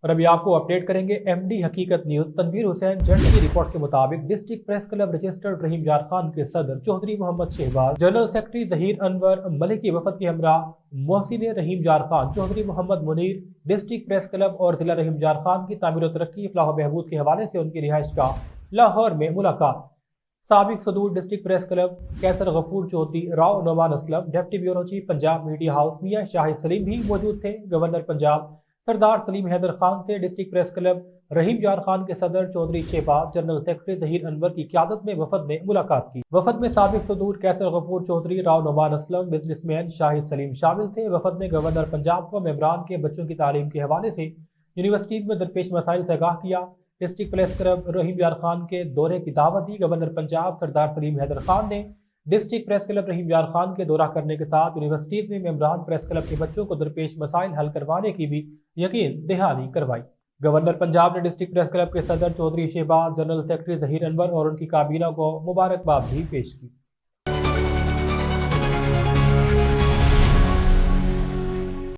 اور ابھی آپ کو اپڈیٹ کریں گے ایم ڈی حقیقت نیوز تنویر حسین جٹ کی رپورٹ کے مطابق ڈسٹرکٹ پریس کلب رجسٹرڈ رحیم یار خان کے صدر چودھری محمد شہباز، جنرل سیکرٹری ظہیر انور ملک کی وفد کے ہمراہ محسن رحیم یار خان، چودھری محمد منیر، ڈسٹرکٹ پریس کلب اور ضلع رحیم یار خان کی تعمیر و ترقی، فلاح و بہبود کے حوالے سے ان کی رہائش گاہ لاہور میں ملاقات۔ سابق صدور district press club Qaiser Ghafoor Chaudhry, Rao Nauman Aslam, deputy bureau chief Punjab media house Mian Shahid سلیم بھی موجود تھے۔ گورنر پنجاب سردار سلیم حیدر خان تھے۔ ڈسٹرکٹ پریس کلب رحیم یار خان کے صدر چودھری شہباز، جنرل سیکرٹری ظہیر انور کی قیادت میں وفد نے ملاقات کی۔ وفد میں سابق صدور کیسر غفور چودھری، راؤ نعمان اسلم، بزنس مین شاہد سلیم شامل تھے۔ وفد نے گورنر پنجاب کو ممبران کے بچوں کی تعلیم کے حوالے سے یونیورسٹیز میں درپیش مسائل سے آگاہ کیا۔ ڈسٹرکٹ پریس کلب رحیم یار خان کے دورے کی دعوت دی۔ گورنر پنجاب سردار سلیم حیدر خان نے ڈسٹرکٹ پریس کلب رحیم یار خان کے دورہ کرنے کے ساتھ یونیورسٹیز میں ممبران پریس کلب کے بچوں کو درپیش مسائل حل کروانے کی بھی یقین دہانی کروائی۔ گورنر پنجاب نے ڈسٹرکٹ پریس کلب کے صدر چودھری شہباز، جنرل سیکرٹری ظہیر انور اور ان کی کابینہ کو مبارکباد بھی پیش کی۔